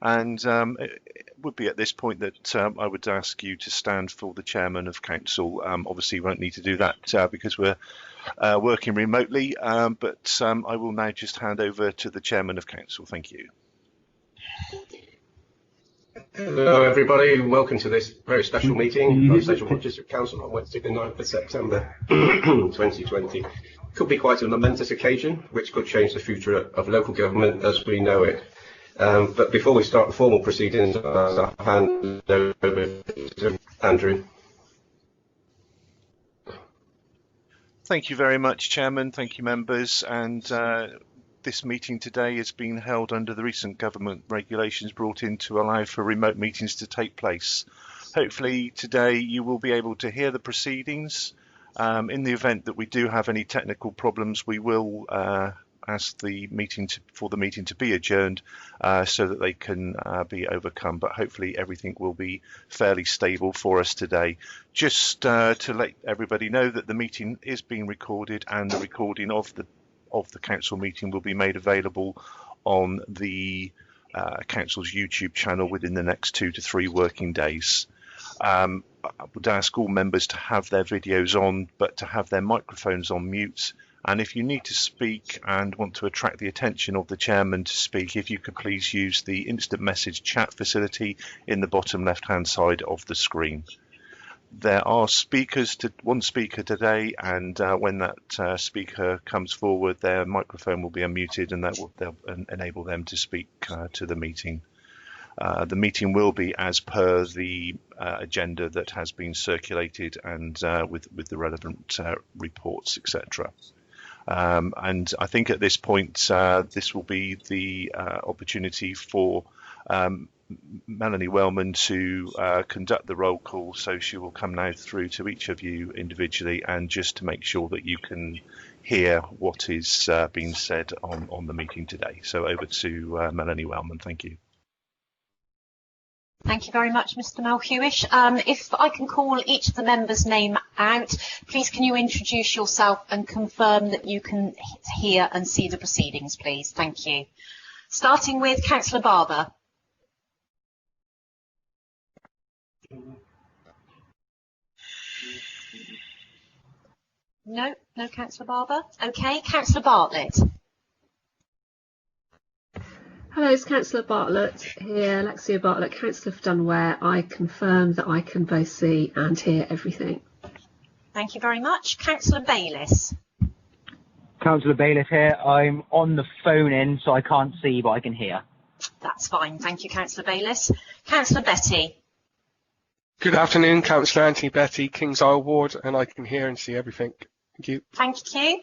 And it would be at this point that I would ask you to stand for the Chairman of Council. Obviously, you won't need to do that because we're working remotely, but I will now just hand over to the Chairman of Council. Thank you. Hello everybody, welcome to this very special meeting of Central District Council on Wednesday the 9th of September 2020. Could be quite a momentous occasion which could change the future of local government as we know it. But before we start the formal proceedings, I'll hand over to Andrew. Thank you very much, Chairman. Thank you, members. And this meeting today is being held under the recent government regulations brought in to allow for remote meetings to take place. Hopefully today you will be able to hear the proceedings. In the event that we do have any technical problems, we will ask for the meeting to be adjourned so that they can be overcome. But hopefully everything will be fairly stable for us today. Just to let everybody know that the meeting is being recorded, and the recording of the council meeting will be made available on the council's YouTube channel within the next 2 to 3 working days. I would ask all members to have their videos on, but to have their microphones on mute. And if you need to speak and want to attract the attention of the chairman to speak, if you could please use the instant message chat facility in the bottom left-hand side of the screen. There are one speaker today, and when that speaker comes forward, their microphone will be unmuted, and that will enable them to speak to the meeting. The meeting will be as per the agenda that has been circulated, and with the relevant reports, etc. And I think at this point, this will be the opportunity for Melanie Wellman to conduct the roll call, so she will come now through to each of you individually, and just to make sure that you can hear what is being said on the meeting today. So over to Melanie Wellman. Thank you. Thank you very much, Mr. Malhewish. If I can call each of the members' name out, please can you introduce yourself and confirm that you can hear and see the proceedings, please. Thank you. Starting with Councillor Barber. No Councillor Barber. Okay, Councillor Bartlett. Hello, it's Councillor Bartlett here, Alexia Bartlett, Councillor for Dunware. I confirm that I can both see and hear everything. Thank you very much. Councillor Bayliss. Councillor Bayliss here. I'm on the phone in, so I can't see, but I can hear. That's fine. Thank you, Councillor Bayliss. Councillor Betty. Good afternoon, Councillor Anthony Betty, King's Isle Ward, and I can hear and see everything. Thank you. Thank you.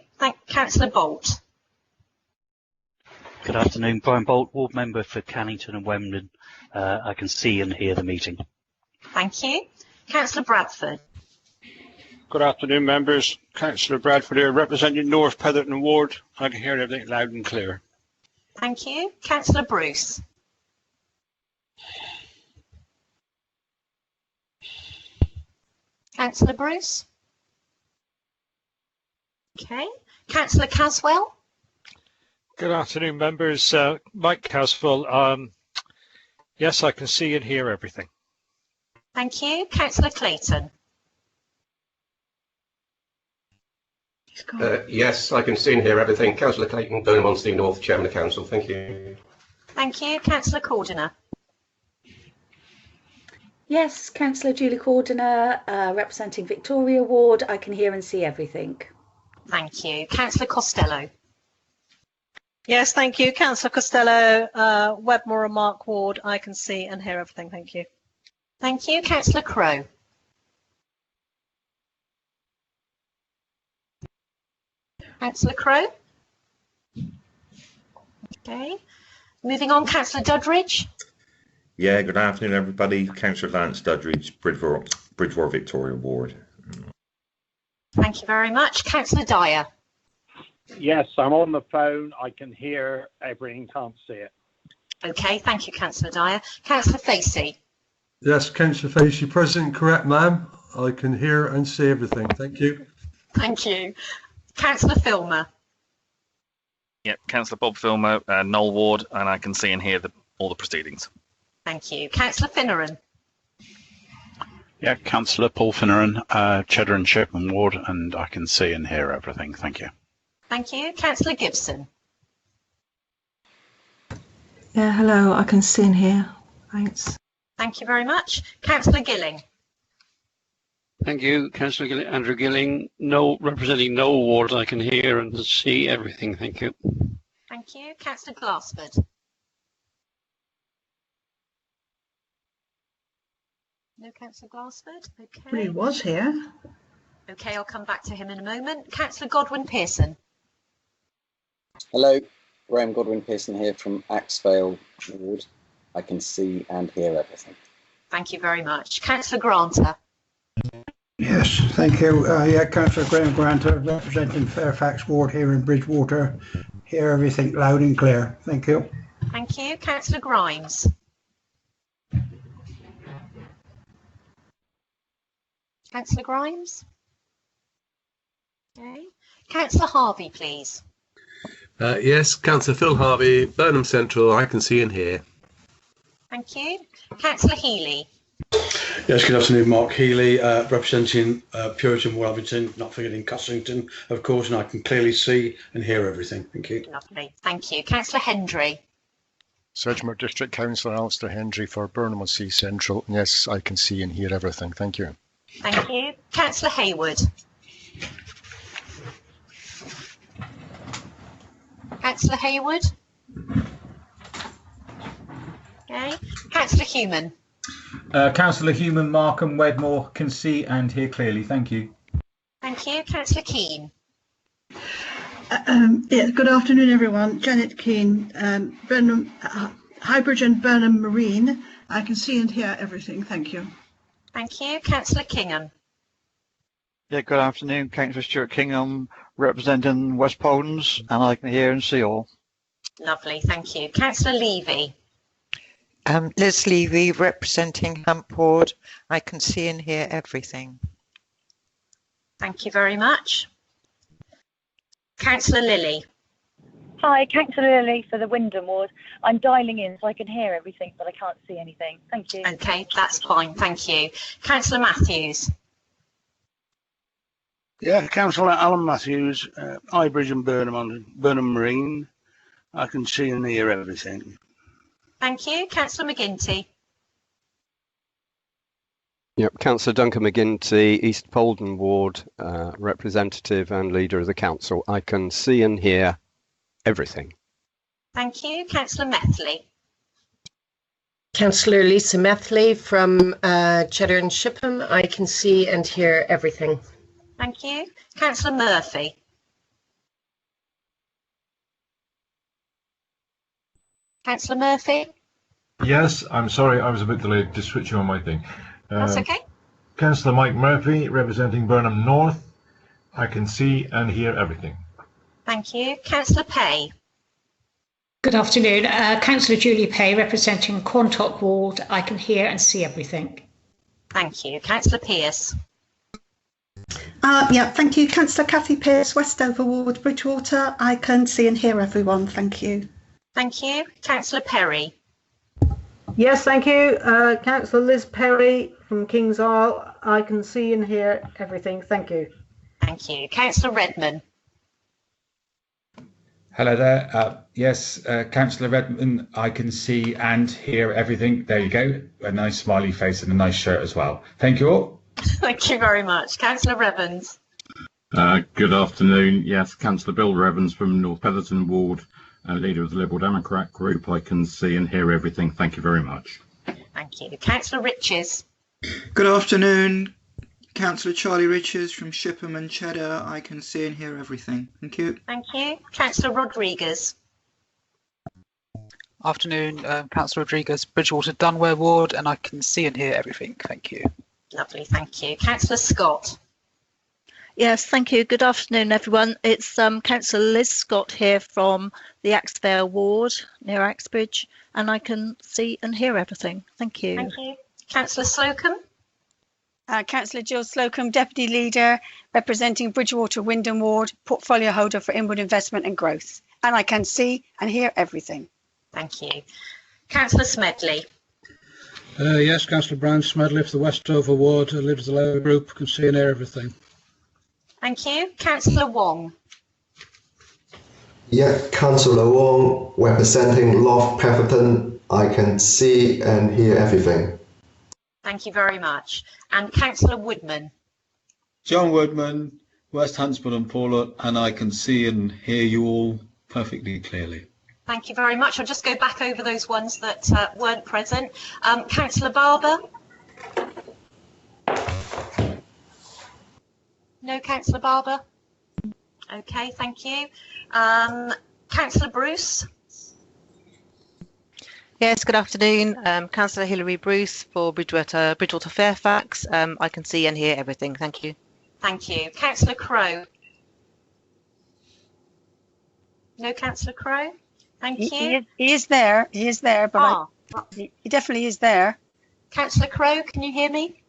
Councillor Bolt. Good afternoon, Brian Bolt, Ward Member for Cannington and Wemden. I can see and hear the meeting. Thank you. Councillor Bradford. Good afternoon, members. Councillor Bradford here, representing North Petherton Ward. I can hear everything loud and clear. Thank you. Councillor Bruce. Councillor Bruce. Okay. Councillor Caswell. Good afternoon, members. Mike Caswell. Yes, I can see and hear everything. Thank you. Councillor Clayton. Yes, I can see and hear everything. Councillor Clayton, Burnham-on-Sea North, Chairman of Council. Thank you. Thank you. Councillor Cordiner. Yes, Councillor Julie Cordiner, representing Victoria Ward. I can hear and see everything. Thank you. Councillor Costello. Yes, thank you. Councillor Costello, Webmore and Mark Ward. I can see and hear everything. Thank you. Thank you. Councillor Crowe. Councillor Crowe. Okay. Moving on, Councillor Duddridge. Yeah, good afternoon, everybody. Councillor Lance Duddridge, Bridgewater Victoria Ward. Thank you very much. Councillor Dyer. Yes, I'm on the phone. I can hear everything, can't see it. Okay, thank you, Councillor Dyer. Councillor Facey. Yes, Councillor Facey, President, correct, ma'am. I can hear and see everything. Thank you. Thank you. Councillor Filmer. Yep, Councillor Bob Filmer, Knoll Ward, and I can see and hear all the proceedings. Thank you. Councillor Finneran. Yeah, Councillor Paul Finneran, Cheddar and Shipman Ward, and I can see and hear everything. Thank you. Thank you. Councillor Gibson. Yeah, hello, I can see and hear. Thanks. Thank you very much. Councillor Gilling. Thank you, Councillor Gilling, Andrew Gilling. No, representing no ward, I can hear and see everything. Thank you. Thank you. Councillor Glassford. No Councillor Glassford? Okay. Well, he was here. Okay, I'll come back to him in a moment. Councillor Godwin Pearson. Hello, Graham Godwin Pearson here from Axvale Ward. I can see and hear everything. Thank you very much. Councillor Granter. Yes, thank you. Yeah, Councillor Graham Granter, representing Fairfax Ward here in Bridgewater. Hear everything loud and clear. Thank you. Thank you. Councillor Grimes. Councillor Grimes. Okay. Councillor Harvey, please. Yes, Councillor Phil Harvey, Burnham Central, I can see and hear. Thank you. Councillor Healy. Yes, good afternoon, Mark Healy, representing Puriton, Wellington, not forgetting Cussington, of course, and I can clearly see and hear everything. Thank you. Lovely. Thank you. Councillor Hendry. Sedgemoor District Councillor Alistair Hendry for Burnham on Sea Central. Yes, I can see and hear everything. Thank you. Thank you. Councillor Hayward. Councillor Hayward. Okay. Councillor Human. Councillor Human, Markham, Wedmore, can see and hear clearly. Thank you. Thank you. Councillor Keane. Yeah, good afternoon, everyone. Janet Keane, Burnham, Highbridge and Burnham Marine. I can see and hear everything. Thank you. Thank you. Councillor Kingham. Yeah, good afternoon. Councillor Stuart Kingham, representing West Poldens, and I can hear and see all. Lovely. Thank you. Councillor Levy. Liz Levy, representing Hump Ward. I can see and hear everything. Thank you very much. Councillor Lilly. Hi, Councillor Lilly for the Wyndham Ward. I'm dialing in so I can hear everything, but I can't see anything. Thank you. Okay, that's fine. Thank you. Councillor Matthews. Yeah, Councillor Alan Matthews, Highbridge and Burnham on Burnham Marine. I can see and hear everything. Thank you. Councillor McGinty. Yep, Councillor Duncan McGinty, East Polden Ward, representative and leader of the council. I can see and hear everything. Thank you. Councillor Methley. Councillor Lisa Methley from Cheddar and Shipham. I can see and hear everything. Thank you. Councillor Murphy. Councillor Murphy. Yes, I'm sorry, I was a bit delayed just switching on my thing. That's okay. Councillor Mike Murphy, representing Burnham North. I can see and hear everything. Thank you. Councillor Pay. Good afternoon. Councillor Julie Pay, representing Quantock Ward. I can hear and see everything. Thank you. Councillor Pearce. Yeah, thank you. Councillor Cathy Pearce, Westover Ward, Bridgewater. I can see and hear everyone. Thank you. Thank you. Councillor Perry. Yes, thank you. Councillor Liz Perry from Kings Isle. I can see and hear everything. Thank you. Thank you. Councillor Redman. Hello there. Yes, Councillor Redman, I can see and hear everything. There you go. A nice smiley face and a nice shirt as well. Thank you all. Thank you very much. Councillor Revens. Good afternoon. Yes, Councillor Bill Revens from North Petherton Ward, leader of the Liberal Democrat group. I can see and hear everything. Thank you very much. Thank you. Councillor Riches. Good afternoon. Councillor Charlie Richards from Shipham and Cheddar. I can see and hear everything. Thank you. Thank you. Councillor Rodriguez. Afternoon, Councillor Rodriguez, Bridgewater Dunware Ward, and I can see and hear everything. Thank you. Lovely, thank you. Councillor Scott. Yes, thank you. Good afternoon, everyone. It's Councillor Liz Scott here from the Axvale Ward near Axbridge, and I can see and hear everything. Thank you. Thank you. Councillor Slocum. Councillor Jill Slocum, Deputy Leader, representing Bridgewater Wyndham Ward, Portfolio Holder for Inward Investment and Growth. And I can see and hear everything. Thank you. Councillor Smedley. Yes, Councillor Brown Smedley, the Westover Ward, leader of the Labour Group, can see and hear everything. Thank you. Councillor Wong. Yeah, Councillor Wong, representing North Petherton, I can see and hear everything. Thank you very much. And Councillor Woodman. John Woodman, West Huntsman and Paulet, and I can see and hear you all perfectly clearly. Thank you very much. I'll just go back over those ones that weren't present. Councillor Barber? No, Councillor Barber? Okay, thank you. Councillor Bruce? Yes, good afternoon. Councillor Hilary Bruce for Bridgewater Fairfax. I can see and hear everything. Thank you. Thank you. Councillor Crowe? No, Councillor Crowe? Thank you. He is there. He is there, but he definitely is there. Councillor Crowe, can you hear me?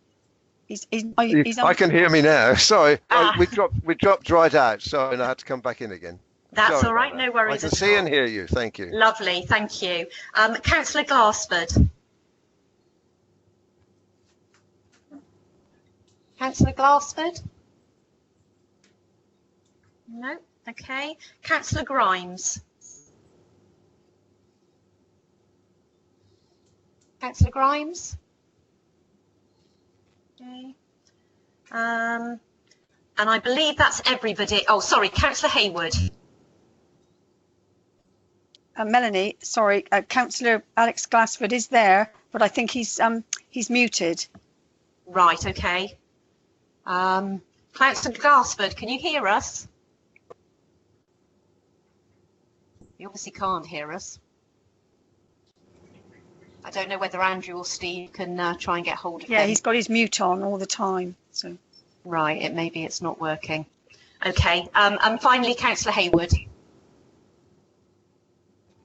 He's I can hear me now. Sorry, we dropped right out. Sorry, and I had to come back in again. That's Sorry all right. No worries. I can see and hear you. Thank you. Lovely. Thank you. Councillor Glassford. Councillor Glassford? No. Okay. Councillor Grimes. Councillor Grimes? Okay. And I believe that's everybody. Oh, sorry, Councillor Hayward. Melanie, sorry, Councillor Alex Glassford is there, but I think he's muted. Right, okay. Councillor Glassford, can you hear us? You obviously can't hear us. I don't know whether Andrew or Steve can try and get hold of him. Yeah, he's got his mute on all the time. So. Right, maybe it's not working. Okay, and finally, Councillor Hayward.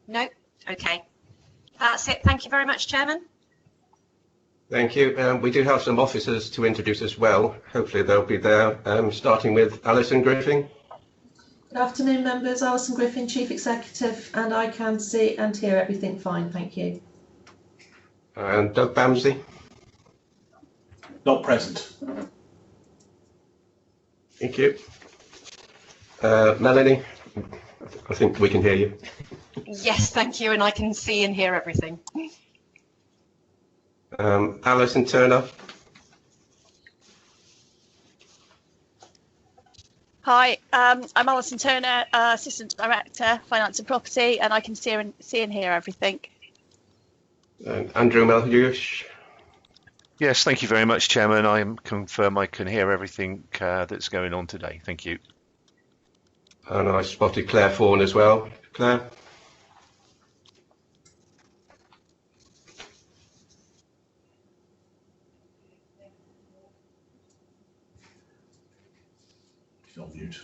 No? Okay. That's it. Thank you very much, Chairman. Thank you. We do have some officers to introduce as well. Hopefully they'll be there, starting with Alison Griffin. Good afternoon, members. Alison Griffin, Chief Executive, and I can see and hear everything fine. Thank you. And Doug Bamsley. Not present. Thank you. Melanie, I think we can hear you. Yes, thank you, and I can see and hear everything. Alison Turner. Hi, I'm Alison Turner, Assistant Director, Finance and Property, and I can see and hear everything. Andrew Melhuish. Yes, thank you very much, Chairman. I confirm I can hear everything that's going on today. Thank you. And I spotted Claire Fawn as well. Claire. She's on mute.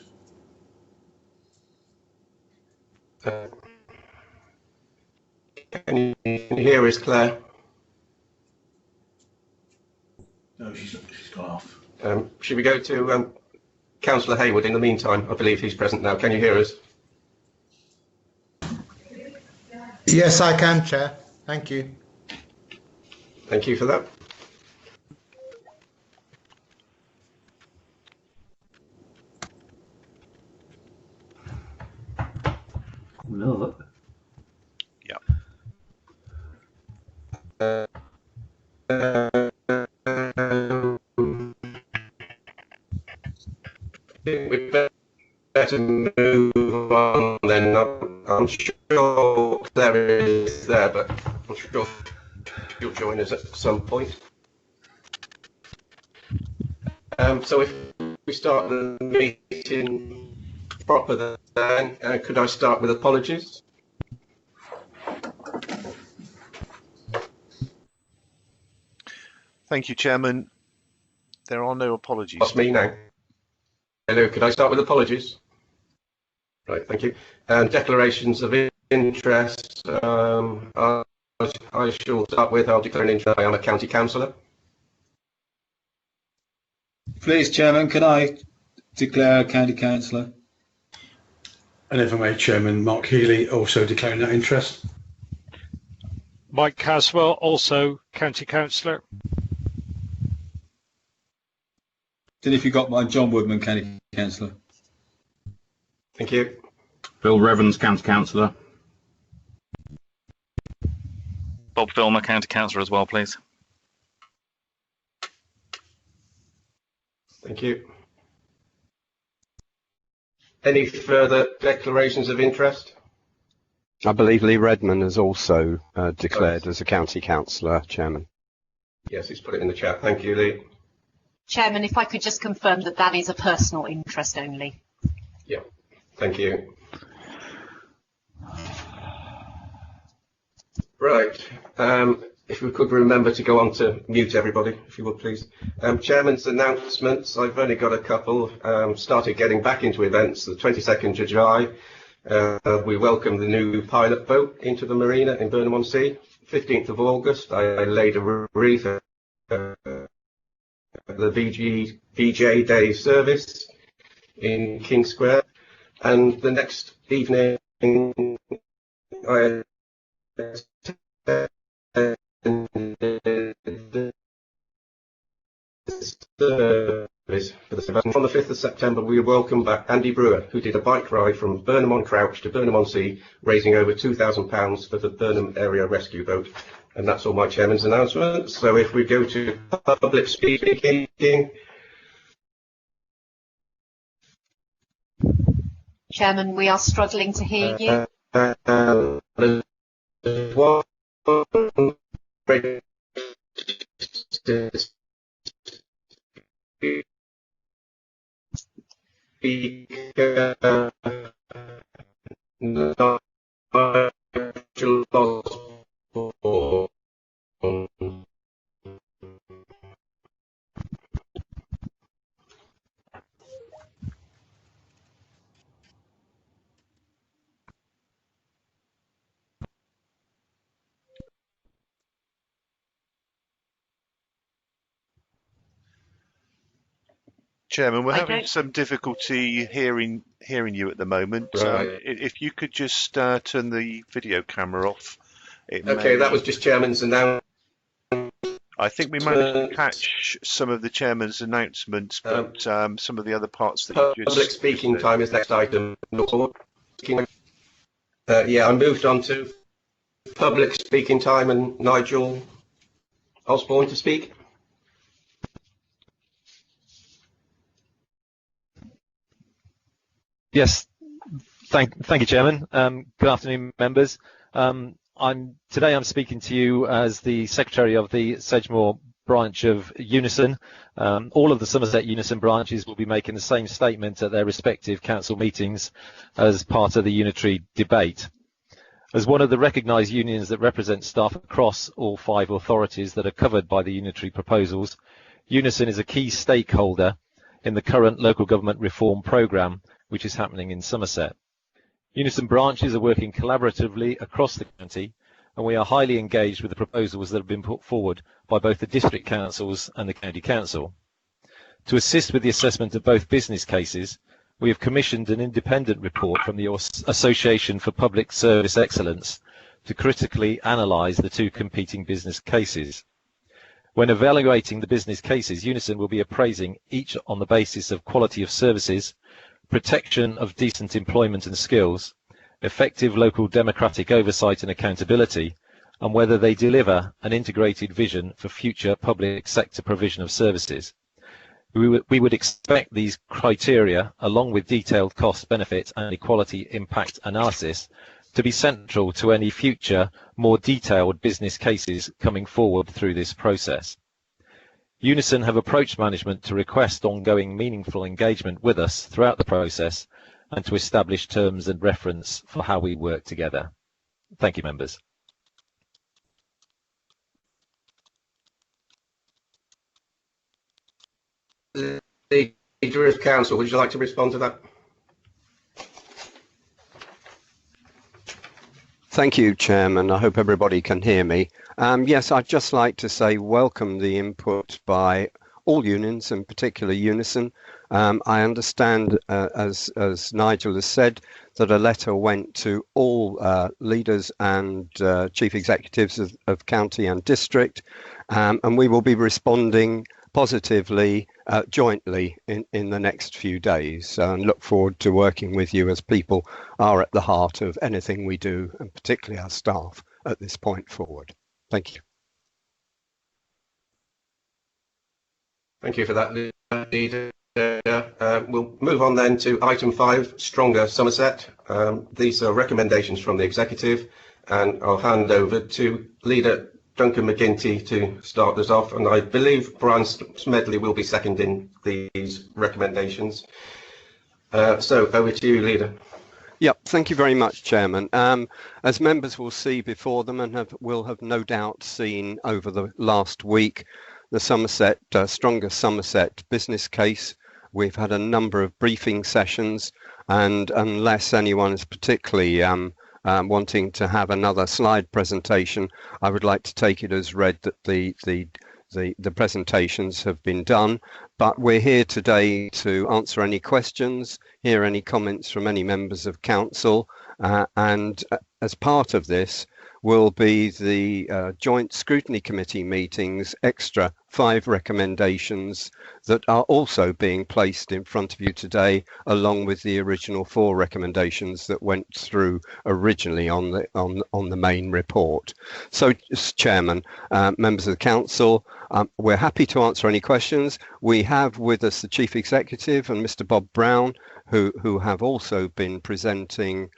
Can you hear us, Claire? No, she's gone off. Should we go to Councillor Hayward in the meantime? I believe he's present now. Can you hear us? Yes, I can, Chair. Thank you. Thank you for that. No. Yeah. We better move on then. I'm sure Claire is there, but I'm sure she'll join us at some point. So if we start the meeting proper then, could I start with apologies? Thank you, Chairman. There are no apologies. That's me now. Hello, could I start with apologies? Right, thank you. And declarations of interest. I shall start with, I'll declare an interest. I am a county councillor. Please, Chairman, can I declare a county councillor? And if I may, Chairman, Mark Healy, also declaring that interest. Mike Caswell, also County Councillor. Then if you got my John Woodman, County Councillor. Thank you. Bill Revens, County Councillor. Bob Filmer, County Councillor as well, please. Thank you. Any further declarations of interest? I believe Lee Redman has also declared as a county councillor, Chairman. Yes, he's put it in the chat. Thank you, Lee. Chairman, if I could just confirm that that is a personal interest only. Yeah, thank you. Right. If we could remember to go on to mute everybody, if you would please. Chairman's announcements, I've only got a couple. Started getting back into events the 22nd of July. We welcome the new pilot boat into the marina in Burnham-on-Sea. 15th of August, I laid a wreath at the VJ Day service in King Square. And the next evening, I on the 5th of September, we welcome back Andy Brewer, who did a bike ride from Burnham-on-Crouch to Burnham-on-Sea, raising over £2,000 for the Burnham Area Rescue Boat. And that's all my chairman's announcements. So if we go to public speaking. Chairman, we are struggling to hear you. Chairman, we're having some difficulty hearing you at the moment. Right. If you could just turn the video camera off. Okay, that was just chairman's announcement. I think we managed to catch some of the chairman's announcements, but some of the other parts that you just... Public speaking time is next item. Yeah, I moved on to public speaking time and Nigel Osborne to speak. Yes, thank you, Chairman. Good afternoon, members. Today I'm speaking to you as the Secretary of the Sedgemoor branch of Unison. All of the Somerset Unison branches will be making the same statement at their respective council meetings as part of the Unitary Debate. As one of the recognised unions that represent staff across all 5 authorities that are covered by the Unitary proposals, Unison is a key stakeholder in the current local government reform programme which is happening in Somerset. Unison branches are working collaboratively across the county, and we are highly engaged with the proposals that have been put forward by both the district councils and the county council. To assist with the assessment of both business cases, we have commissioned an independent report from the Association for Public Service Excellence to critically analyse the 2 competing business cases. When evaluating the business cases, Unison will be appraising each on the basis of quality of services, protection of decent employment and skills, effective local democratic oversight and accountability, and whether they deliver an integrated vision for future public sector provision of services. We would expect these criteria, along with detailed cost, benefit and equality impact analysis, to be central to any future more detailed business cases coming forward through this process. Unison have approached management to request ongoing meaningful engagement with us throughout the process and to establish terms and reference for how we work together. Thank you, members. Leader of Council, would you like to respond to that? Thank you, Chairman. I hope everybody can hear me. Yes, I'd just like to say welcome the input by all unions, in particular Unison. I understand, as Nigel has said, that a letter went to all leaders and chief executives of county and district, and we will be responding positively jointly in the next few days, and look forward to working with you as people are at the heart of anything we do, and particularly our staff at this point forward. Thank you. Thank you for that, Leader. We'll move on then to item 5, Stronger Somerset. These are recommendations from the executive, and I'll hand over to Leader Duncan McGinty to start us off, and I believe Brian Smedley will be seconding these recommendations. So over to you, Leader. Yep, thank you very much, Chairman. As members will see before them and will have no doubt seen over the last week, the Somerset, Stronger Somerset business case. We've had a number of briefing sessions, and unless anyone is particularly wanting to have another slide presentation, I would like to take it as read that the presentations have been done. But we're here today to answer any questions, hear any comments from any members of council, and as part of this will be the joint scrutiny committee meetings, extra 5 recommendations that are also being placed in front of you today, along with the original 4 recommendations that went through originally on the main report. So, Chairman, members of the council, we're happy to answer any questions. We have with us the Chief Executive and Mr. Bob Brown, who have also been presenting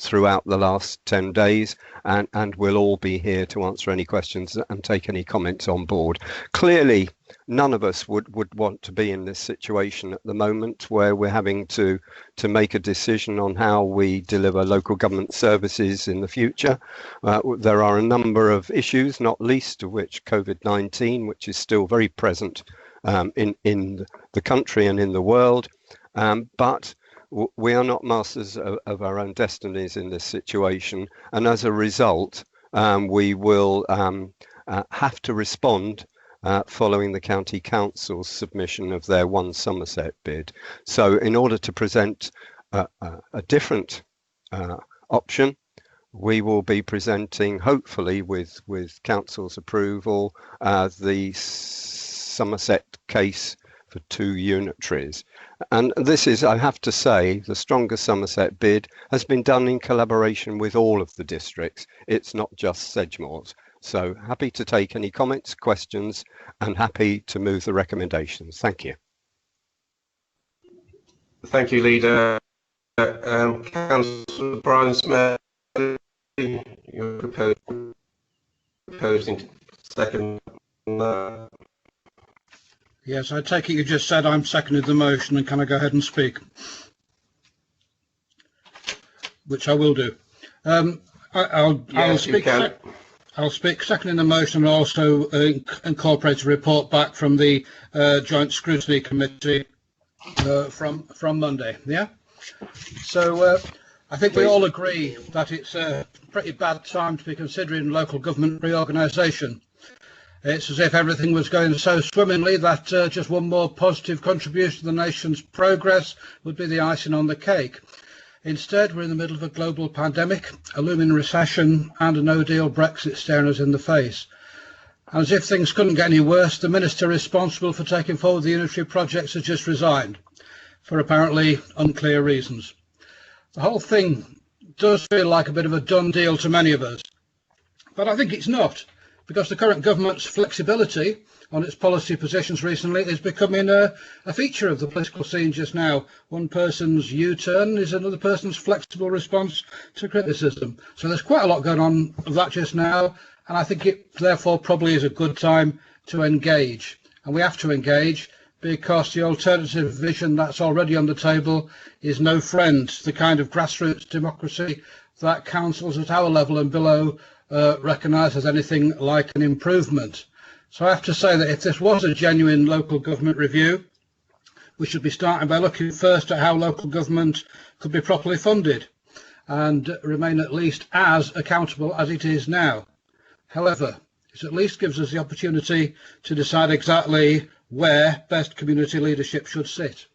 throughout the last 10 days, and we'll all be here to answer any questions and take any comments on board. Clearly, none of us would want to be in this situation at the moment where we're having to make a decision on how we deliver local government services in the future. There are a number of issues, not least of which COVID-19, which is still very present in the country and in the world, but we are not masters of our own destinies in this situation, and as a result, we will have to respond following the County Council's submission of their One Somerset bid. So in order to present a different option, we will be presenting, hopefully with Council's approval, the Somerset case for 2 unitaries. And this is, I have to say, the Stronger Somerset bid has been done in collaboration with all of the districts. It's not just Sedgemoor's. So happy to take any comments, questions, and happy to move the recommendations. Thank you. Thank you, Leader. Councillor Brian Smedley, you're proposing second. Yes, I take it you just said I'm seconded the motion, and can I go ahead and speak? Which I will do. I'll speak. I'll speak seconding the motion, and also incorporate a report back from the joint scrutiny committee from Monday. Yeah. So I think we all agree that it's a pretty bad time to be considering local government reorganisation. It's as if everything was going so swimmingly that just one more positive contribution to the nation's progress would be the icing on the cake. Instead, we're in the middle of a global pandemic, a looming recession, and a no-deal Brexit staring us in the face. And as if things couldn't get any worse, the minister responsible for taking forward the unitary projects has just resigned, for apparently unclear reasons. The whole thing does feel like a bit of a done deal to many of us, but I think it's not, because the current government's flexibility on its policy positions recently is becoming a feature of the political scene just now. One person's U-turn is another person's flexible response to criticism. So there's quite a lot going on of that just now, and I think it therefore probably is a good time to engage. And we have to engage because the alternative vision that's already on the table is no friend to the kind of grassroots democracy that councils at our level and below recognise as anything like an improvement. So I have to say that if this was a genuine local government review, we should be starting by looking first at how local government could be properly funded and remain at least as accountable as it is now. However, It at least gives us the opportunity to decide exactly where best community leadership should sit.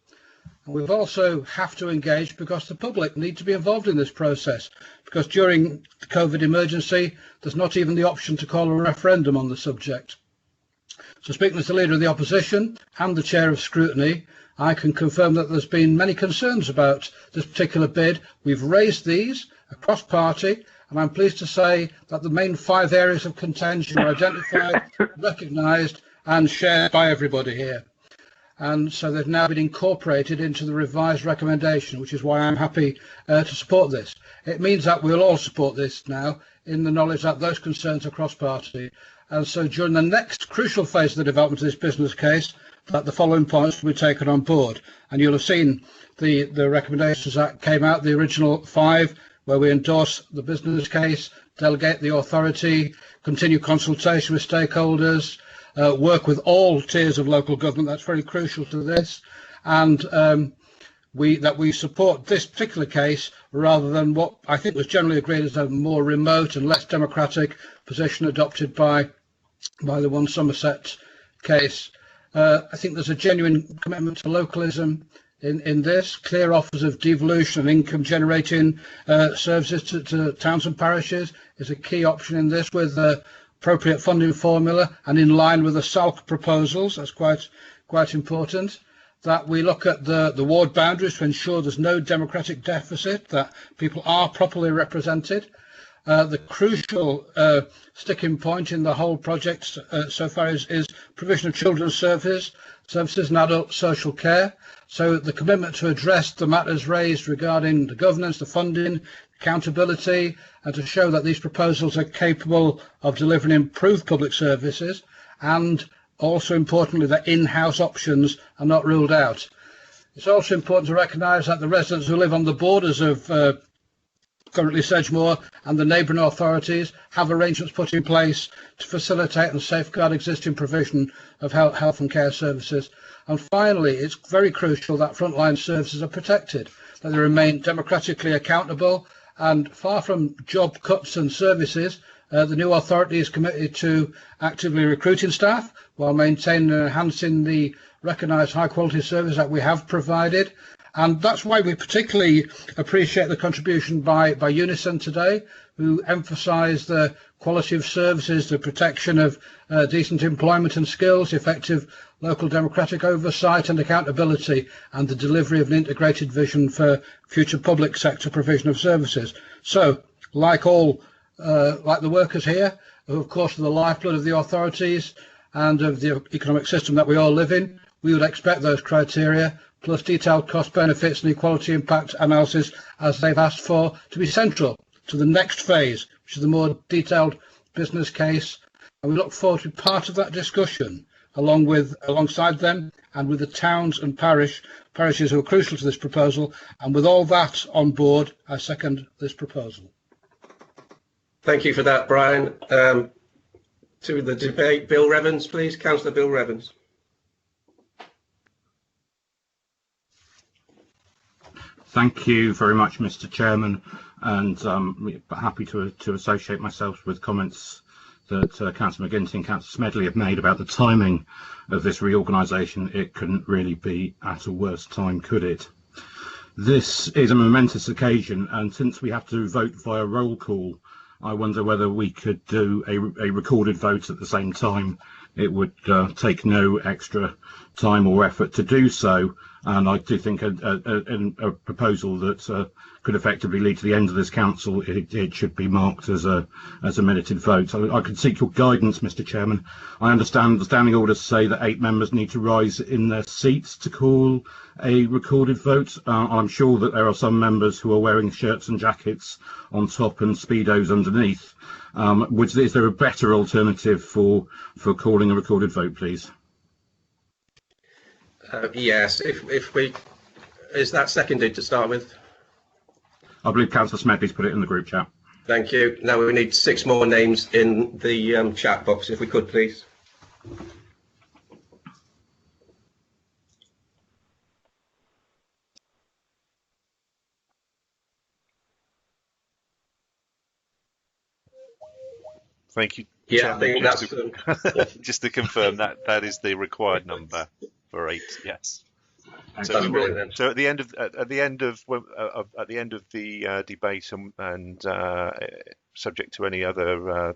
And we've also have to engage because the public need to be involved in this process, because during the COVID emergency there's not even the option to call a referendum on the subject. So speaking as the Leader of the Opposition and the Chair of Scrutiny, I can confirm that there's been many concerns about this particular bid. We've raised these across party, and I'm pleased to say that the main 5 areas of contention are identified, recognised and shared by everybody here. And so they've now been incorporated into the revised recommendation, which is why I'm happy to support this. It means that we'll all support this now in the knowledge that those concerns are cross-party. And so during the next crucial phase of the development of this business case, that the following points will be taken on board. And you'll have seen the recommendations that came out, the original 5, where we endorse the business case, delegate the authority, continue consultation with stakeholders, work with all tiers of local government. That's very crucial to this. And that we support this particular case rather than what I think was generally agreed as a more remote and less democratic position adopted by the one Somerset case. I think there's a genuine commitment to localism in this. Clear offers of devolution and income generating services to towns and parishes is a key option in this, with appropriate funding formula and in line with the SALC proposals. That's quite important. That we look at the ward boundaries to ensure there's no democratic deficit, that people are properly represented. The crucial sticking point in the whole project so far is provision of children's services and adult social care. So the commitment to address the matters raised regarding the governance, the funding, accountability, and to show that these proposals are capable of delivering improved public services, and also importantly that in-house options are not ruled out. It's also important to recognise that the residents who live on the borders of currently Sedgemoor and the neighbouring authorities have arrangements put in place to facilitate and safeguard existing provision of health and care services. And finally, it's very crucial that frontline services are protected, that they remain democratically accountable, and far from job cuts and services, the new authority is committed to actively recruiting staff while maintaining and enhancing the recognised high quality service that we have provided. And that's why we particularly appreciate the contribution by Unison today, who emphasise the quality of services, the protection of decent employment and skills, effective local democratic oversight and accountability, and the delivery of an integrated vision for future public sector provision of services. So, like the workers here, who of course are the lifeblood of the authorities and of the economic system that we all live in, we would expect those criteria, plus detailed cost benefits and equality impact analysis as they've asked for, to be central to the next phase, which is the more detailed business case. And we look forward to part of that discussion alongside them and with the towns and parishes who are crucial to this proposal. And with all that on board, I second this proposal. Thank you for that, Brian. To the debate, Bill Revens, please. Councillor Bill Revens. Thank you very much, Mr. Chairman, and happy to associate myself with comments that Councillor McGinty and Councillor Smedley have made about the timing of this reorganisation. It couldn't really be at a worse time, could it? This is a momentous occasion, and since we have to vote via roll call, I wonder whether we could do a recorded vote at the same time. It would take no extra time or effort to do so, and I do think a proposal that could effectively lead to the end of this council, it should be marked as a minuted vote. So I could seek your guidance, Mr. Chairman. I understand the standing orders say that 8 members need to rise in their seats to call a recorded vote. I'm sure that there are some members who are wearing shirts and jackets on top and speedos underneath. Is there a better alternative for calling a recorded vote, please? Yes, is that seconded to start with? I believe Councillor Smedley's put it in the group chat. Thank you. Now we need 6 more names in the chat box, if we could, please. Thank you, Yeah, I think that's just to confirm that is the required number for 8. Yes. So, at the end of the debate and subject to any other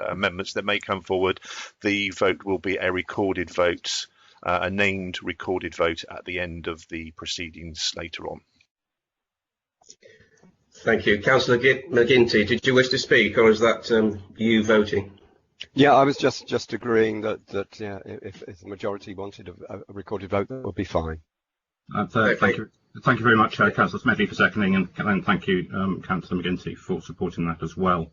amendments that may come forward, the vote will be a recorded vote, a named recorded vote at the end of the proceedings later on. Thank you. Councillor McGinty, did you wish to speak, or is that you voting? Yeah, I was just agreeing that yeah, if the majority wanted a recorded vote, that would be fine. Thank you very much, Councillor Smedley, for seconding, and thank you, Councillor McGinty, for supporting that as well.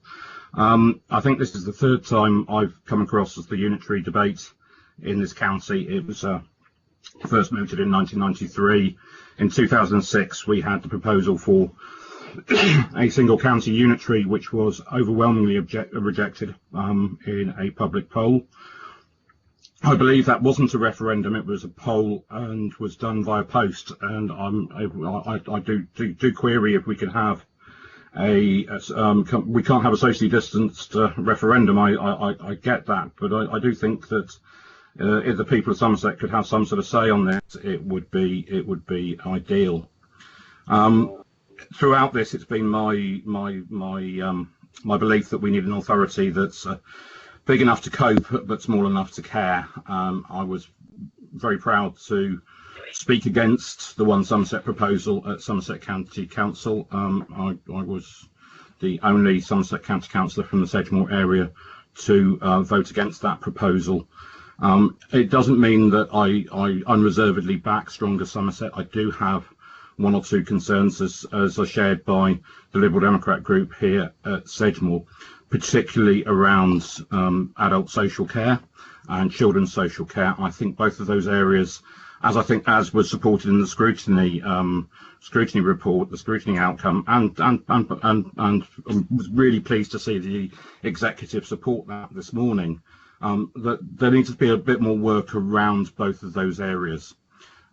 I think this is the third time I've come across the unitary debate in this county. It was first mooted in 1993. In 2006, we had the proposal for a single county unitary, which was overwhelmingly rejected in a public poll. I believe that wasn't a referendum; it was a poll and was done via post. And I do query if we could have we can't have a socially distanced referendum. I get that, but I do think that if the people of Somerset could have some sort of say on this, it would be ideal. Throughout this, it's been my belief that we need an authority that's big enough to cope but small enough to care. I was very proud to speak against the One Somerset proposal at Somerset County Council. I was the only Somerset County councillor from the Sedgemoor area to vote against that proposal. It doesn't mean that I unreservedly back Stronger Somerset. I do have one or two concerns, as are shared by the Liberal Democrat group here at Sedgemoor, particularly around adult social care and children's social care. I think both of those areas, as was supported in the scrutiny report, the scrutiny outcome, and was really pleased to see the executive support that this morning. That there needs to be a bit more work around both of those areas.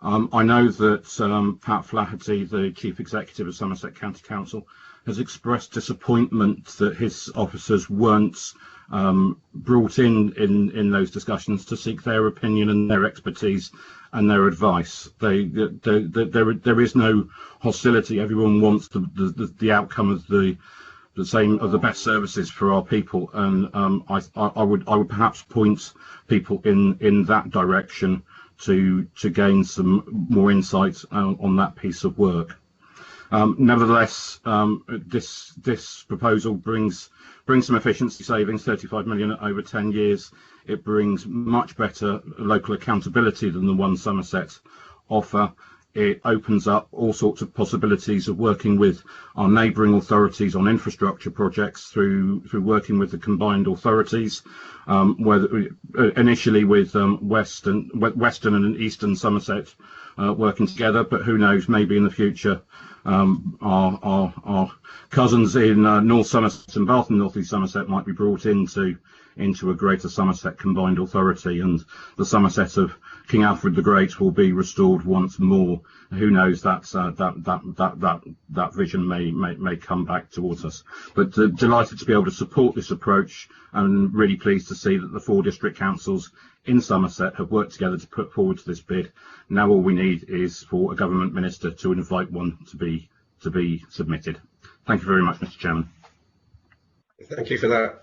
I know that Pat Flaherty, the Chief Executive of Somerset County Council, has expressed disappointment that his officers weren't brought in those discussions to seek their opinion and their expertise and their advice. There is no hostility. Everyone wants the outcome of the best services for our people, and I would perhaps point people in that direction to gain some more insight on that piece of work. Nevertheless, this proposal brings some efficiency savings, 35 million over 10 years. It brings much better local accountability than the One Somerset offer. It opens up all sorts of possibilities of working with our neighbouring authorities on infrastructure projects through working with the combined authorities, whether initially with Western and Eastern Somerset working together, but who knows, maybe in the future our cousins in North Somerset and Bath and North East Somerset might be brought into a greater Somerset combined authority, and the Somerset of King Alfred the Great will be restored once more. Who knows? That vision may come back towards us. But delighted to be able to support this approach, and really pleased to see that the 4 district councils in Somerset have worked together to put forward this bid. Now all we need is for a government minister to invite one to be submitted. Thank you very much, Mr. Chairman. Thank you for that.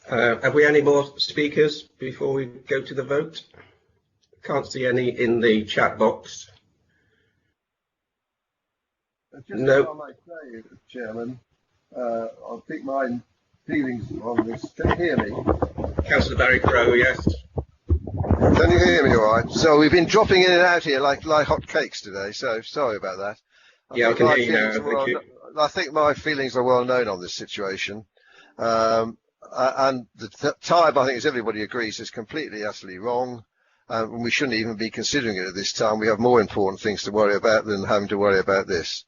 Have we any more speakers before we go to the vote? Can't see any in the chat box. No. If I might say, Chairman, I'll speak my feelings on this. Can you hear me? Councillor Barry Crowe, yes. Can you hear me all right? So we've been dropping in and out here like hot cakes today, so sorry about that. I can hear you now, thank you. I think my feelings are well known on this situation. And the time, I think, as everybody agrees, is completely, utterly wrong. And we shouldn't even be considering it at this time. We have more important things to worry about than having to worry about this.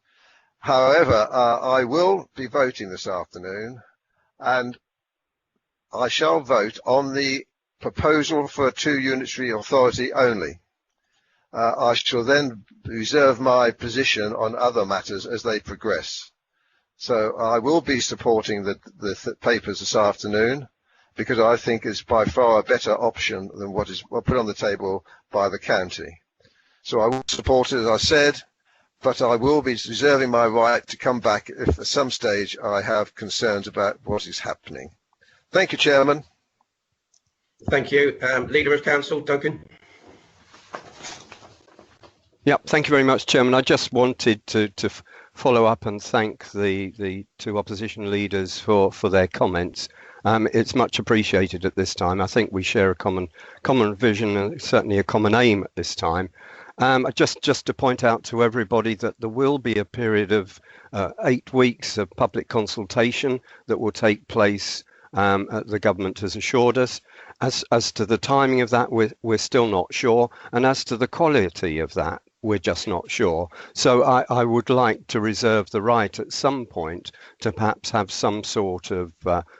However, I will be voting this afternoon, and I shall vote on the proposal for 2 unitary authority only. I shall then reserve my position on other matters as they progress. So I will be supporting the papers this afternoon, because I think it's by far a better option than what is put on the table by the county. So I will support it, as I said, but I will be reserving my right to come back if at some stage I have concerns about what is happening. Thank you, Chairman. Thank you. Leader of Council, Duncan. Yeah, thank you very much, Chairman. I just wanted to follow up and thank the two opposition leaders for their comments. It's much appreciated at this time. I think we share a common vision and certainly a common aim at this time. Just to point out to everybody that there will be a period of 8 weeks of public consultation that will take place. The government has assured us. As to the timing of that, we're still not sure, and as to the quality of that, we're just not sure. So I would like to reserve the right at some point to perhaps have some sort of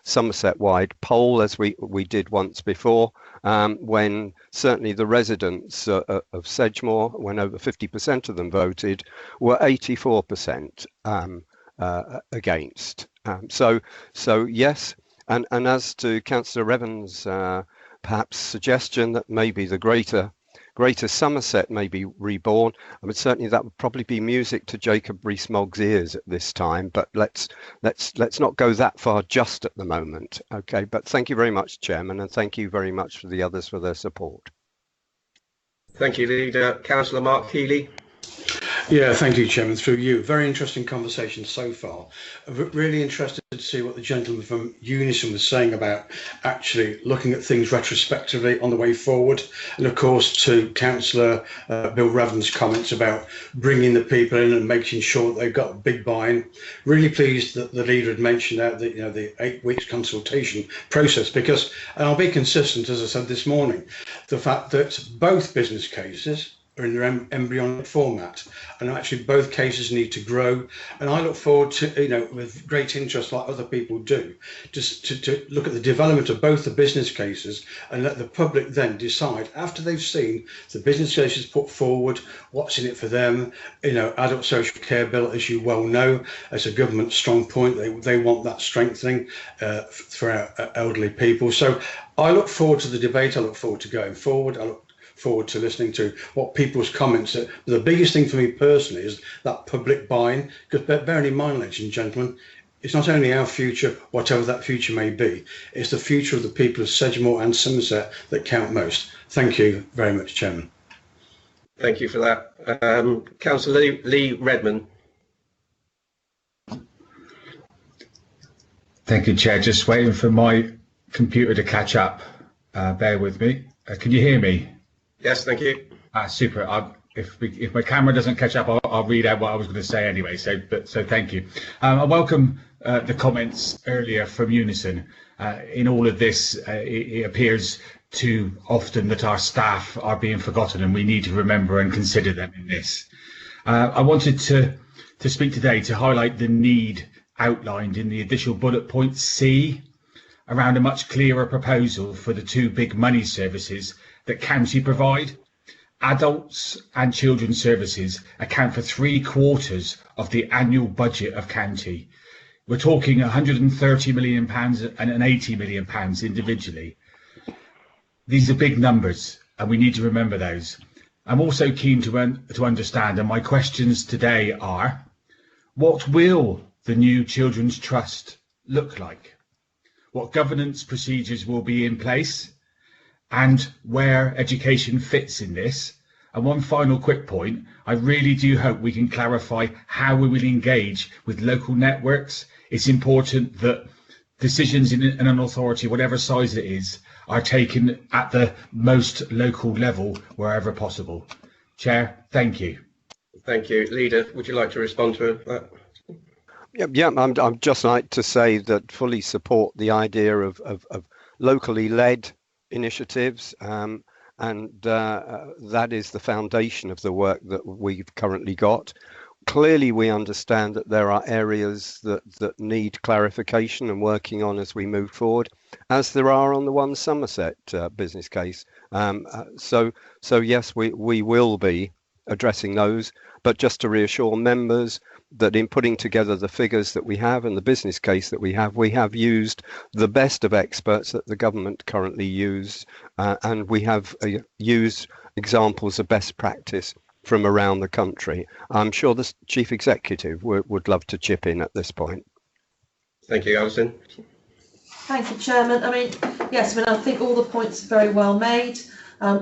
Somerset-wide poll, as we did once before, when certainly the residents of Sedgemoor, when over 50% of them voted, were 84% against. So yes, and as to Councillor Evans' perhaps suggestion that maybe the greater Somerset may be reborn, I mean, certainly that would probably be music to Jacob Rees-Mogg's ears at this time, but let's not go that far just at the moment. Okay, but thank you very much, Chairman, and thank you very much for the others for their support. Thank you, Leader. Councillor Mark Healy. Yeah, thank you, Chairman. Through you, very interesting conversation so far. Really interested to see what the gentleman from Unison was saying about actually looking at things retrospectively on the way forward, and of course to Councillor Bill Raven's comments about bringing the people in and making sure that they've got a big buy-in. Really pleased that the leader had mentioned that the 8 weeks consultation process, because, and I'll be consistent, as I said this morning, the fact that both business cases are in their embryonic format, and actually both cases need to grow. And I look forward to, with great interest, like other people do, just to look at the development of both the business cases and let the public then decide, after they've seen the business cases put forward, what's in it for them. Adult social care bill, as you well know, as a government strong point, they want that strengthening for our elderly people. So I look forward to the debate. I look forward to going forward. I look forward to listening to what people's comments are. The biggest thing for me personally is that public buy-in, because bearing in mind, ladies and gentlemen, it's not only our future, whatever that future may be, it's the future of the people of Sedgemoor and Somerset that count most. Thank you very much, Chairman. Thank you for that. Councillor Lee Redmond. Thank you, Chair. Just waiting for my computer to catch up. Bear with me. Can you hear me? Yes, thank you. Super. If my camera doesn't catch up, I'll read out what I was going to say anyway. So thank you. I welcome the comments earlier from Unison. In all of this, it appears too often that our staff are being forgotten, and we need to remember and consider them in this. I wanted to speak today to highlight the need outlined in the additional bullet point C around a much clearer proposal for the two big money services that county provide. Adults and children's services account for 3/4 of the annual budget of county. We're talking £130 million and £80 million individually. These are big numbers, and we need to remember those. I'm also keen to understand, and my questions today are, what will the new Children's Trust look like? What governance procedures will be in place? And where education fits in this. And one final quick point, I really do hope we can clarify how we will engage with local networks. It's important that decisions in an authority, whatever size it is, are taken at the most local level wherever possible. Chair, thank you. Thank you. Leader, would you like to respond to that? Yeah, I'd just like to say that fully support the idea of locally led initiatives, and that is the foundation of the work that we've currently got. Clearly, we understand that there are areas that need clarification and working on as we move forward, as there are on the One Somerset business case. So yes, we will be addressing those, but just to reassure members, that in putting together the figures that we have and the business case that we have used the best of experts that the government currently use, and we have used examples of best practice from around the country. I'm sure the Chief Executive would love to chip in at this point. Thank you, Alison. Thank you, Chairman. Yes, I think all the points are very well made.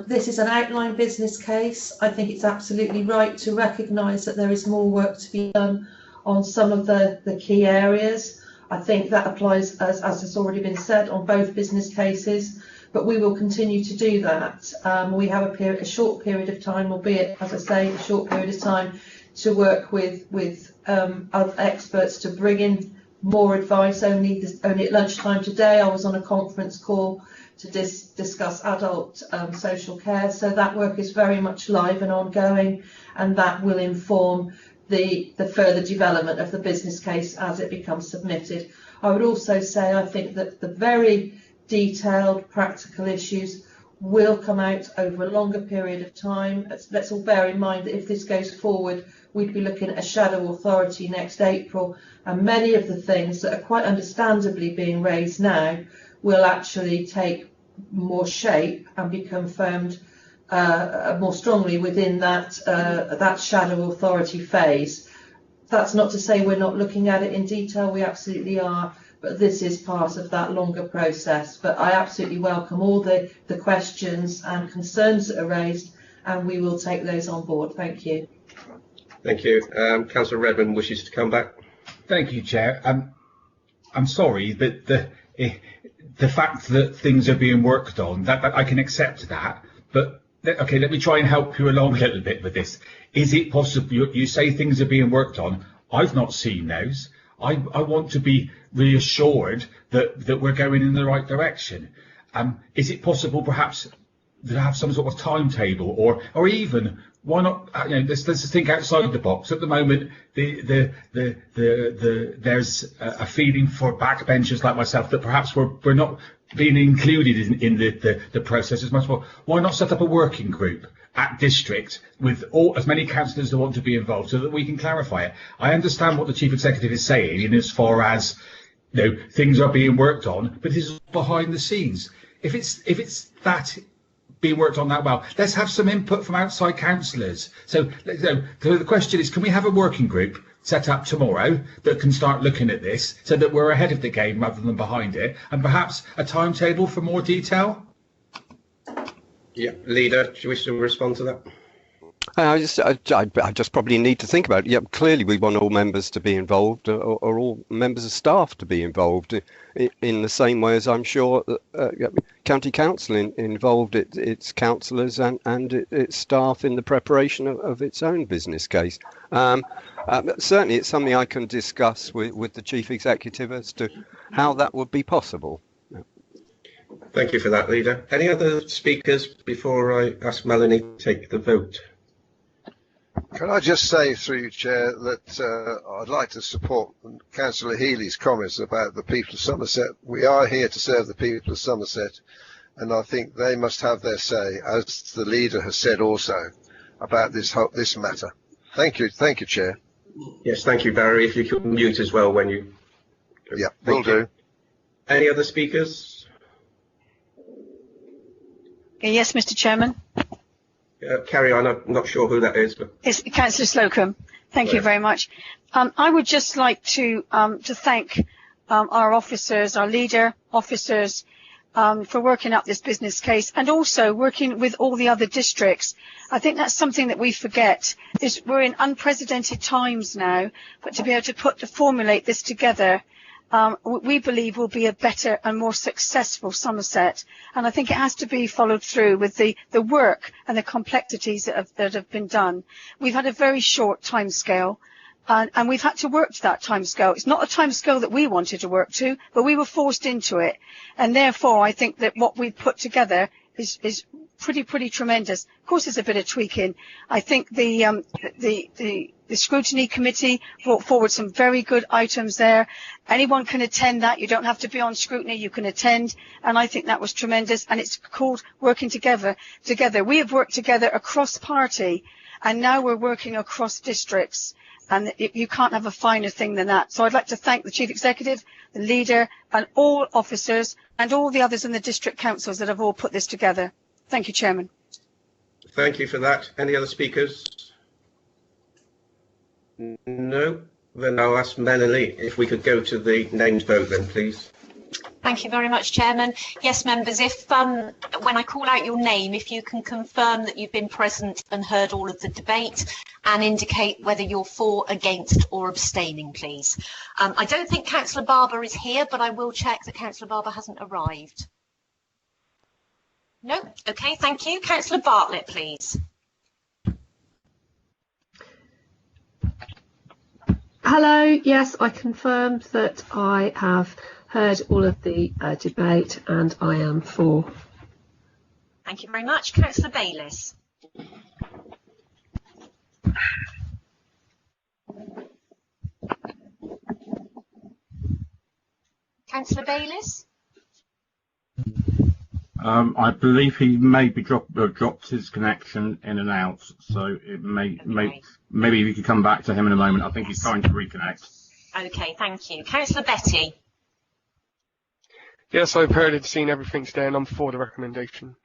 This is an outline business case. I think it's absolutely right to recognise that there is more work to be done on some of the key areas. I think that applies, as has already been said, on both business cases, but we will continue to do that. We have a short period of time, albeit, as I say, a short period of time, to work with other experts to bring in more advice. Only at lunchtime today I was on a conference call to discuss adult social care, so that work is very much live and ongoing, and that will inform the further development of the business case as it becomes submitted. I would also say I think that the very detailed practical issues will come out over a longer period of time. Let's all bear in mind that if this goes forward, we'd be looking at a shadow authority next April, and many of the things that are quite understandably being raised now will actually take more shape and be confirmed more strongly within that shadow authority phase. That's not to say we're not looking at it in detail, we absolutely are, but this is part of that longer process. But I absolutely welcome all the questions and concerns that are raised, and we will take those on board. Thank you. Thank you. Councillor Redmond wishes to come back. Thank you, Chair. I'm sorry, but the fact that things are being worked on, that I can accept that, but okay, let me try and help you along a little bit with this. Is it possible, you say things are being worked on, I've not seen those. I want to be reassured that we're going in the right direction. Is it possible perhaps to have some sort of timetable, or even why not? Let's just think outside the box. At the moment, there's a feeling for backbenchers like myself that perhaps we're not being included in the process as much. Well, why not set up a working group at district with as many councillors that want to be involved, so that we can clarify it? I understand what the Chief Executive is saying in as far as things are being worked on, but this is behind the scenes. If it's that being worked on that well, let's have some input from outside councillors. So the question is, can we have a working group set up tomorrow that can start looking at this, so that we're ahead of the game rather than behind it, and perhaps a timetable for more detail? Yeah, Leader, do you wish to respond to that? I just probably need to think about it. Yeah, clearly we want all members to be involved, or all members of staff to be involved, in the same way as I'm sure County Council involved its councillors and its staff in the preparation of its own business case. Certainly it's something I can discuss with the Chief Executive as to how that would be possible. Thank you for that, Leader. Any other speakers before I ask Melanie to take the vote? Can I just say, through you, Chair, that I'd like to support Councillor Healy's comments about the people of Somerset. We are here to serve the people of Somerset, and I think they must have their say, as the Leader has said also, about this matter. Thank you, Chair. Yes, thank you, Barry. If you could mute as well when you... Yeah, will do. Any other speakers? Yes, Mr. Chairman. Carry on. I'm not sure who that is, but It's Councillor Slocum. Thank you very much. I would just like to thank our officers, our leader officers, for working up this business case, and also working with all the other districts. I think that's something that we forget. We're in unprecedented times now, but to be able to formulate this together, we believe will be a better and more successful Somerset, and I think it has to be followed through with the work and the complexities that have been done. We've had a very short timescale, and we've had to work to that timescale. It's not a timescale that we wanted to work to, but we were forced into it, and therefore I think that what we've put together is pretty tremendous. Of course, there's a bit of tweaking. I think the scrutiny committee brought forward some very good items there. Anyone can attend that. You don't have to be on scrutiny. You can attend, and I think that was tremendous. And it's called working together. We have worked together across party, and now we're working across districts. and you can't have a finer thing than that. So I'd like to thank the Chief Executive, the leader, and all officers, and all the others in the district councils that have all put this together. Thank you, Chairman. Thank you for that. Any other speakers? No? Then I'll ask Melanie if we could go to the named vote then, please. Thank you very much, Chairman. Yes, members, if when I call out your name, if you can confirm that you've been present and heard all of the debate and indicate whether you're for, against or abstaining, please. I don't think Councillor Barber is here, but I will check that Councillor Barber hasn't arrived. No? Okay, thank you. Councillor Bartlett, please. Hello, yes, I confirmed that I have heard all of the debate and I am for. Thank you very much. Councillor Bayliss. Councillor Bayliss? I believe he may be dropped his connection in and out, so it maybe you could come back to him in a moment. I think he's trying to reconnect. Okay, thank you. Councillor Betty? Yes, I've heard it, seen everything today, and I'm for the recommendation.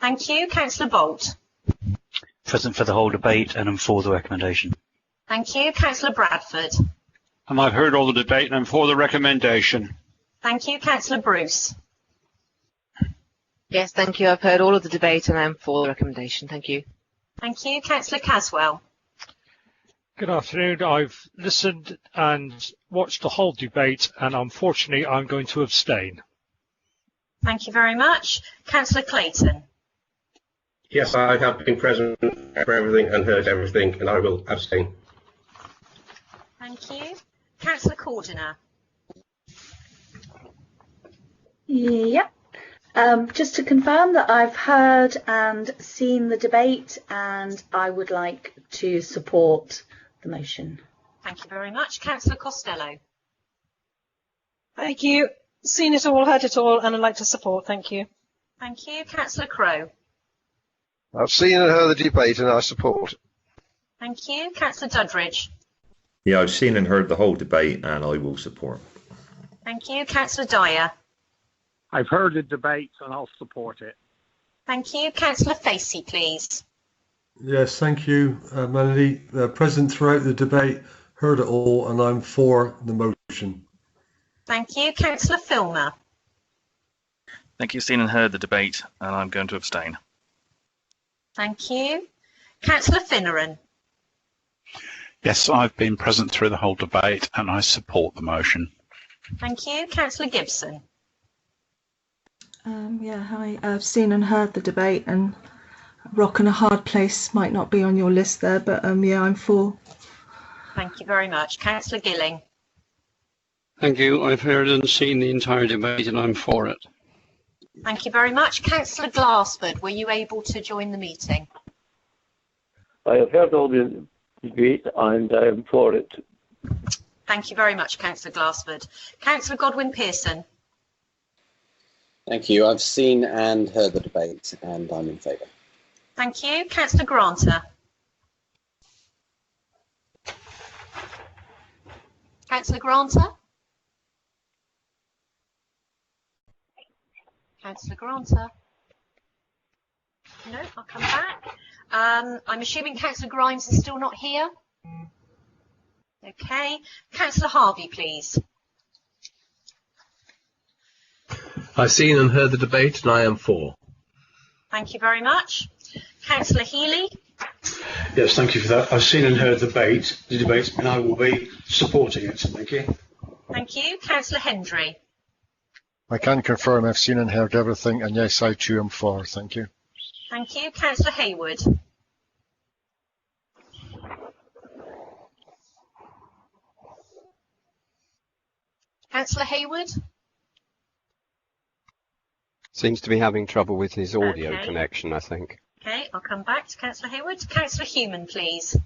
Thank you. Councillor Bolt? Present for the whole debate, and I'm for the recommendation. Thank you. Councillor Bradford? And I've heard all the debate, and I'm for the recommendation. Thank you. Councillor Bruce? Yes, thank you. I've heard all of the debate and I'm for the recommendation. Thank you. Thank you. Councillor Caswell? Good afternoon. I've listened and watched the whole debate, and unfortunately I'm going to abstain. Thank you very much. Councillor Clayton? Yes, I have been present for everything and heard everything, and I will abstain. Thank you. Councillor Cordiner? Yep. Just to confirm that I've heard and seen the debate, and I would like to support the motion. Thank you very much. Councillor Costello? Thank you. Seen it all, heard it all, and I'd like to support. Thank you. Thank you. Councillor Crowe? I've seen and heard the debate and I support. Thank you. Councillor Duddridge? Yeah, I've seen and heard the whole debate and I will support. Thank you. Councillor Dyer? I've heard the debate and I'll support it. Thank you. Councillor Facey, please. Yes, thank you, Melanie. Present throughout the debate, heard it all, and I'm for the motion. Thank you. Councillor Filmer? Thank you. Seen and heard the debate, and I'm going to abstain. Thank you. Councillor Finneran? Yes, I've been present through the whole debate, and I support the motion. Thank you. Councillor Gibson? Yeah, hi. I've seen and heard the debate, and rock and a hard place might not be on your list there, but yeah, I'm for. Thank you very much. Councillor Gilling? Thank you. I've heard and seen the entire debate, and I'm for it. Thank you very much. Councillor Glassford, were you able to join the meeting? I have heard all the debate and I am for it. Thank you very much, Councillor Glassford. Councillor Godwin Pearson? Thank you. I've seen and heard the debate and I'm in favour. Thank you. Councillor Granter? Councillor Granter? Councillor Granter? No, I'll come back. I'm assuming Councillor Grimes is still not here. Okay. Councillor Harvey, please. I've seen and heard the debate and I am for. Thank you very much. Councillor Healy? Yes, thank you for that. I've seen and heard the debate, and I will be supporting it. Thank you. Thank you. Councillor Hendry? I can confirm I've seen and heard everything, and yes, I too am for. Thank you. Thank you. Councillor Hayward? Councillor Hayward? Seems to be having trouble with his audio Okay. connection, I think. Okay, I'll come back to Councillor Hayward. Councillor Human, please.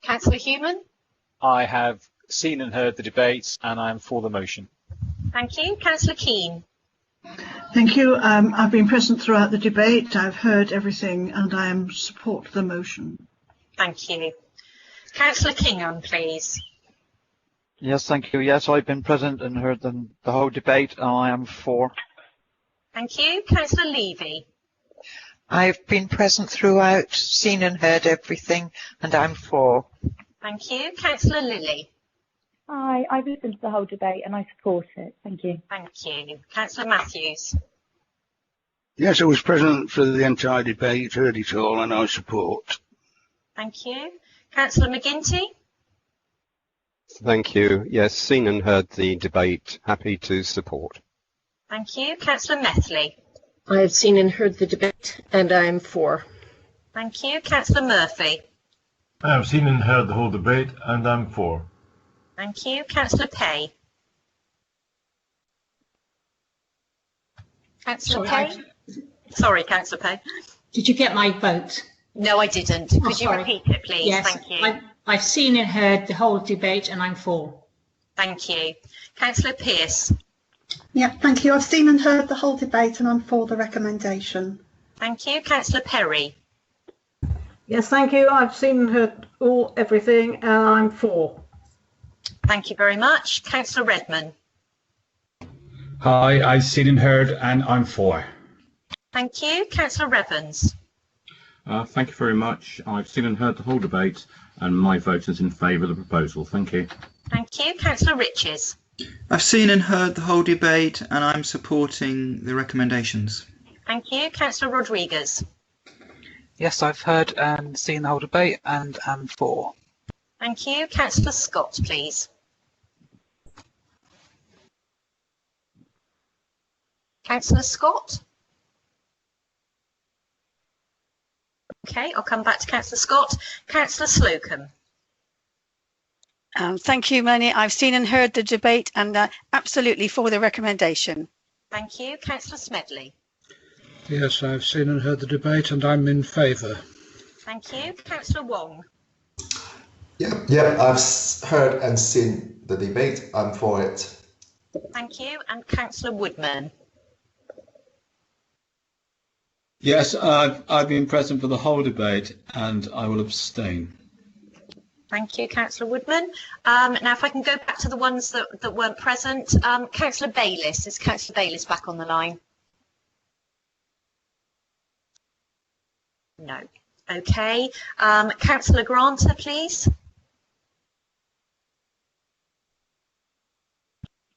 Councillor Human? I have seen and heard the debate and I am for the motion. Thank you. Councillor Keane? Thank you. I've been present throughout the debate. I've heard everything and I am support the motion. Thank you. Councillor Kingham, please. Yes, thank you. Yes, I've been present and heard the whole debate and I am for. Thank you. Councillor Levy. I've been present throughout, seen and heard everything, and I'm for. Thank you. Councillor Lilly. Hi, I've listened to the whole debate and I support it. Thank you. Thank you. Councillor Matthews. Yes, I was present for the entire debate, heard it all, and I support. Thank you. Councillor McGuinty. Thank you. Yes, seen and heard the debate. Happy to support. Thank you. Councillor Methley. I have seen and heard the debate and I am for. Thank you. Councillor Murphy. I have seen and heard the whole debate and I'm for. Thank you. Councillor Pay. Councillor Pay? Sorry, Councillor Pay. Did you get my vote? No, I didn't. Could you repeat it, please? Yes, Thank you. I've seen and heard the whole debate and I'm for. Thank you. Councillor Pearce. Yeah, thank you. I've seen and heard the whole debate and I'm for the recommendation. Thank you. Councillor Perry. Yes, thank you. I've seen and heard everything and I'm for. Thank you very much. Councillor Redman. Hi, I've seen and heard and I'm for. Thank you. Councillor Revens. Thank you very much. I've seen and heard the whole debate and my vote is in favour of the proposal. Thank you. Thank you. Councillor Riches. I've seen and heard the whole debate and I'm supporting the recommendations. Thank you. Councillor Rodriguez. Yes, I've heard and seen the whole debate and am for. Thank you. Councillor Scott, please. Councillor Scott. Okay, I'll come back to Councillor Scott. Councillor Slocum. Thank you, Melanie. I've seen and heard the debate and absolutely for the recommendation. Thank you. Councillor Smedley. Yes, I've seen and heard the debate and I'm in favour. Thank you. Councillor Wong. Yeah, I've heard and seen the debate. I'm for it. Thank you. And Councillor Woodman. Yes, I've been present for the whole debate and I will abstain. Thank you, Councillor Woodman. Now, if I can go back to the ones that weren't present. Councillor Bayliss. Is Councillor Bayliss back on the line? No. Okay. Councillor Granter, please.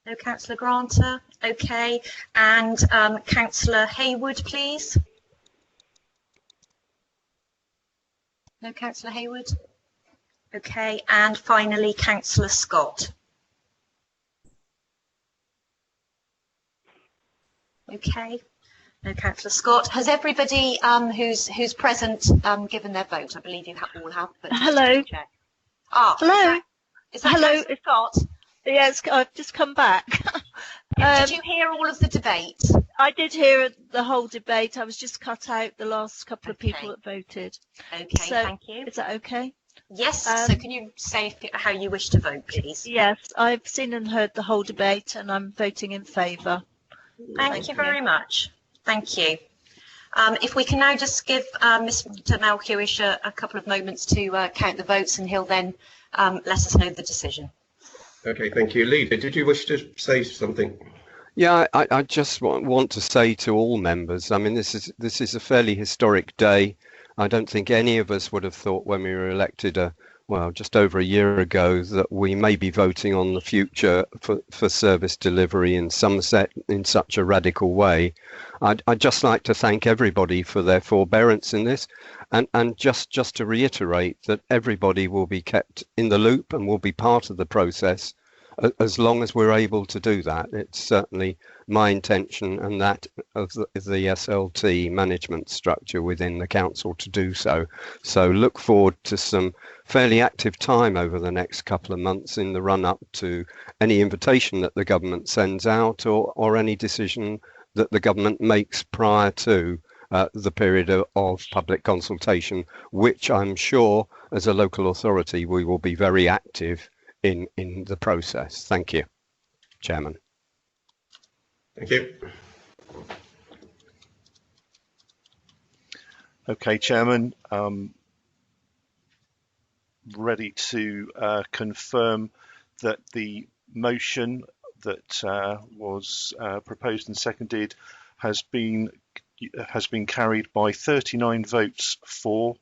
No, Councillor Granter. Okay. And Councillor Hayward, please. No, Councillor Hayward. Okay. And finally, Councillor Scott. Okay. No, Councillor Scott. Has everybody who's present given their vote? I believe you all have. But hello. Hello. Is that hello, Scott? Yes, I've just come back. Did you hear all of the debate? I did hear the whole debate. I was just cut out the last couple of people that voted. Okay, so, thank you. Is that okay? Yes. So can you say how you wish to vote, please? Yes, I've seen and heard the whole debate and I'm voting in favour. Thank you very much. Thank you. If we can now just give Mr. Malhewish a couple of moments to count the votes and he'll then let us know the decision. Okay, thank you. Leader, did you wish to say something? Yeah, I just want to say to all members, I mean, this is a fairly historic day. I don't think any of us would have thought when we were elected, just over a year ago, that we may be voting on the future for service delivery in Somerset in such a radical way. I'd just like to thank everybody for their forbearance in this, and just to reiterate that everybody will be kept in the loop and will be part of the process as long as we're able to do that. It's certainly my intention and that of the SLT management structure within the council to do so. So look forward to some fairly active time over the next couple of months in the run up to any invitation that the government sends out or any decision that the government makes prior to the period of public consultation, which I'm sure as a local authority we will be very active in the process. Thank you, Chairman. Thank you. Okay, Chairman. Ready to confirm that the motion that was proposed and seconded has been carried by 39 votes for,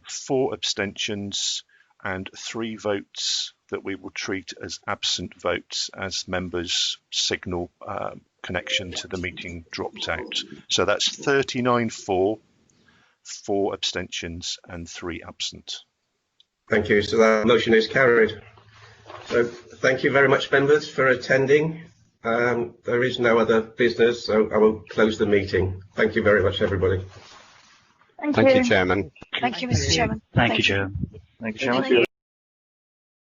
4 abstentions, and 3 votes that we will treat as absent votes as members' signal connection to the meeting dropped out. So that's 39 for, 4 abstentions, and 3 absent. Thank you. So that motion is carried. So thank you very much, members, for attending. There is no other business, so I will close the meeting. Thank you very much, everybody. Thank you, Chairman. Thank you, Mr. Chairman. Thank you, Chairman. Thank you, Chairman.